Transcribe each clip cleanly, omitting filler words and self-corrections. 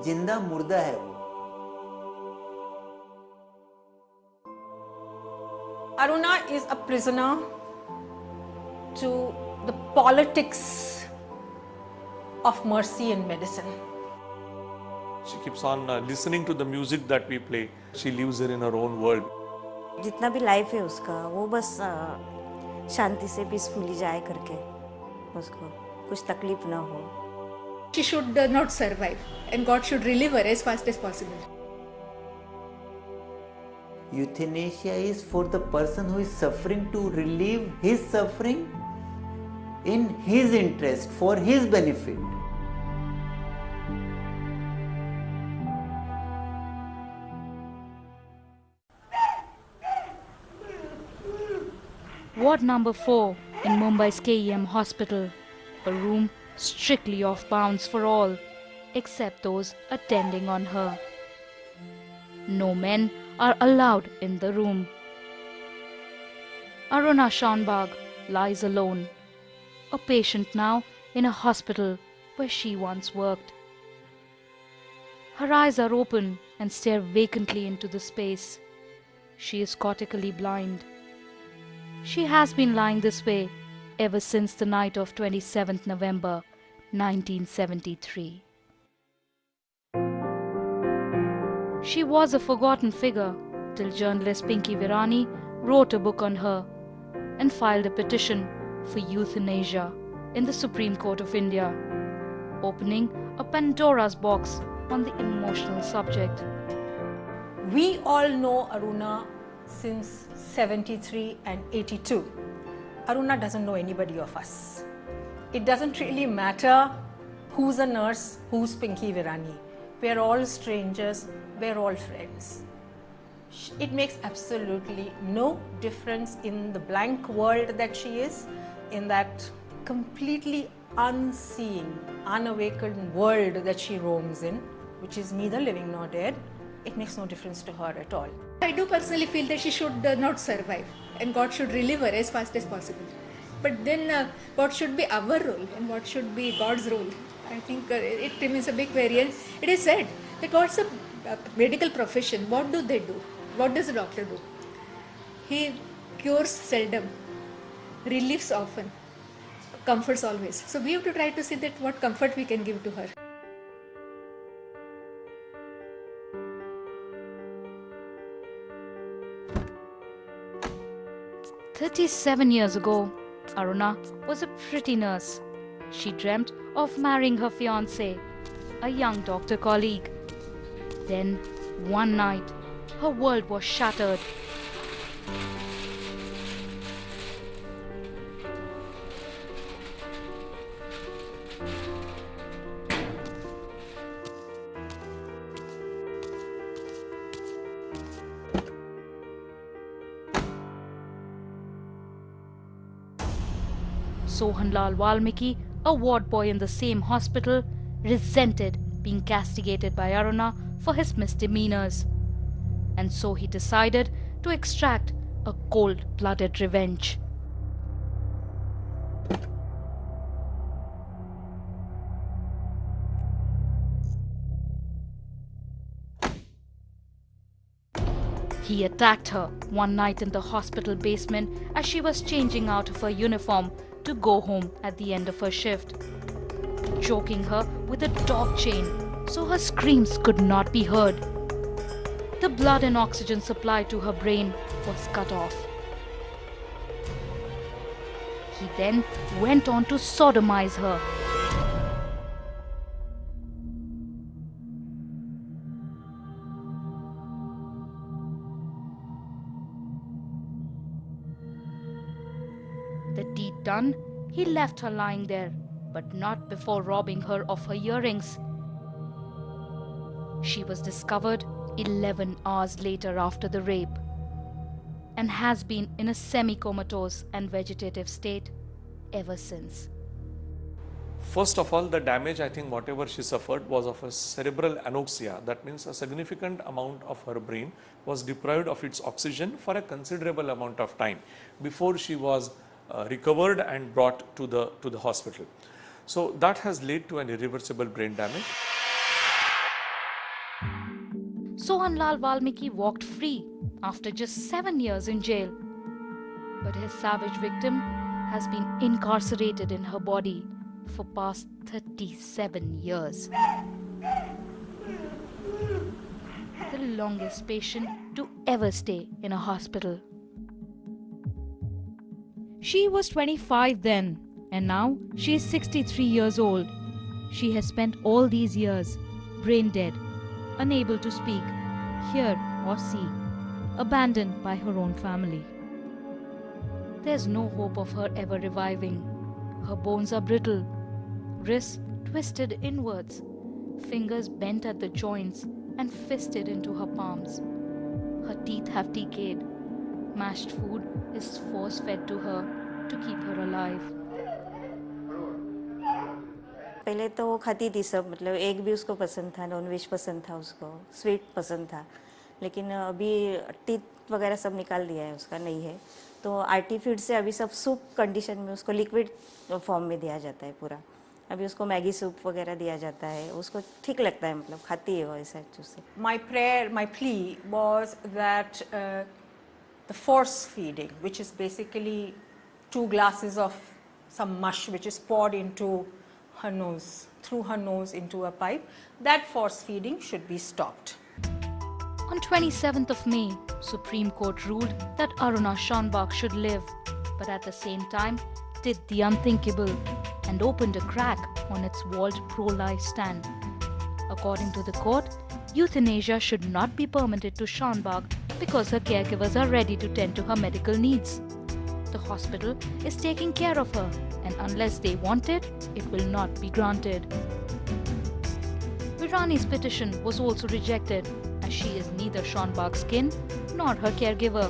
जिंदा मुर्दा है वो। Aruna is a prisoner to the politics of mercy in medicine. She keeps on listening to the music that we play. She lives here in her own world. जितना भी life है उसका वो बस शांति से पीसफुली जाए करके, उसको कुछ तकलीफ ना हो. She should not survive and God should relieve her as fast as possible. Euthanasia is for the person who is suffering to relieve his suffering in his interest, for his benefit. Ward number 4 in Mumbai's KEM hospital, a room strictly off bounds for all except those attending on her. No men are allowed in the room. Aruna Shanbaug lies alone, a patient now in a hospital where she once worked. Her eyes are open and stare vacantly into the space. She is cortically blind. She has been lying this way ever since the night of 27th November 1973. She was a forgotten figure till journalist Pinky Virani wrote a book on her and filed a petition for euthanasia in the Supreme Court of India, opening a Pandora's box on the emotional subject. We all know Aruna since 73 and 82. Aruna doesn't know anybody of us. It doesn't really matter who's a nurse, who's Pinky Virani. We're all strangers, we're all friends. It makes absolutely no difference in the blank world that she is, in that completely unseeing, unawakened world that she roams in, which is neither living nor dead. It makes no difference to her at all. I do personally feel that she should not survive and God should relieve her as fast as possible. But then what should be our role and what should be God's role? I think it remains a big variance. It is said that what's a medical profession? What do they do? What does a doctor do? He cures seldom, relieves often, comforts always. So we have to try to see that what comfort we can give to her. "37 years ago, Aruna was a pretty nurse. She dreamt of marrying her fiancé, a young doctor colleague. Then, one night, her world was shattered. Sohanlal Valmiki, a ward boy in the same hospital, resented being castigated by Aruna for his misdemeanors. And so he decided to extract a cold-blooded revenge. He attacked her one night in the hospital basement as she was changing out of her uniform to go home at the end of her shift, choking her with a dog chain so her screams could not be heard. The blood and oxygen supply to her brain was cut off. He then went on to sodomize her. The deed done, he left her lying there, but not before robbing her of her earrings. She was discovered 11 hours later after the rape and has been in a semi-comatose and vegetative state ever since. First of all, the damage, I think whatever she suffered was of a cerebral anoxia. That means a significant amount of her brain was deprived of its oxygen for a considerable amount of time before she was recovered and brought to the, hospital. So that has led to an irreversible brain damage. Sohanlal Valmiki walked free after just 7 years in jail. But his savage victim has been incarcerated in her body for past 37 years. The longest patient to ever stay in a hospital. She was 25 then, and now she is 63 years old. She has spent all these years brain dead, unable to speak, hear or see, abandoned by her own family. There's no hope of her ever reviving. Her bones are brittle, wrists twisted inwards, fingers bent at the joints and fisted into her palms. Her teeth have decayed. Mashed food is force-fed to her to keep her alive. पहले तो वो खाती थी सब, मतलब egg भी उसको पसंद था, नॉनवेज पसंद था उसको, स्वीट पसंद था, लेकिन अभी टीथ वगैरह सब निकाल दिया है उसका, नहीं है। तो आरटी फीड से अभी सब सूप कंडीशन में उसको लिक्विड फॉर्म में दिया जाता है पूरा। अभी उसको मैगी सूप वगैरह दिया जाता है, उसको ठीक लगता है, मतलब खाती है वो ऐसा चूज से। My plea was that the force feeding, which is basically 2 glasses of some mush which is poured into her nose, through her nose into a pipe, that force feeding should be stopped. On 27th of May, Supreme Court ruled that Aruna Shanbaug should live, but at the same time did the unthinkable and opened a crack on its walled pro-life stand. According to the court, euthanasia should not be permitted to Shanbaug because her caregivers are ready to tend to her medical needs. The hospital is taking care of her, and unless they want it, it will not be granted. Virani's petition was also rejected, as she is neither Shanbaug's kin nor her caregiver.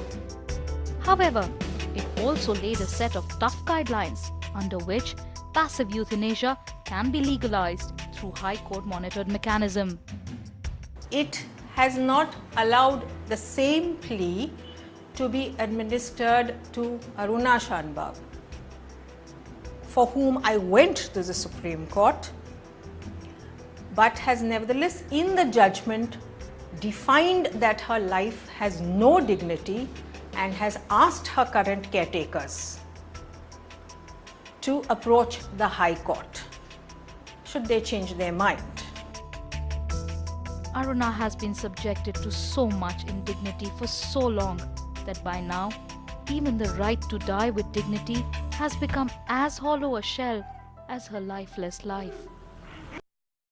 However, it also laid a set of tough guidelines under which passive euthanasia can be legalized through High Court monitored mechanism. It has not allowed the same plea to be administered to Aruna Shanbaug, for whom I went to the Supreme Court, but has nevertheless in the judgment defined that her life has no dignity and has asked her current caretakers to approach the High Court should they change their mind. Aruna has been subjected to so much indignity for so long that by now, even the right to die with dignity has become as hollow a shell as her lifeless life.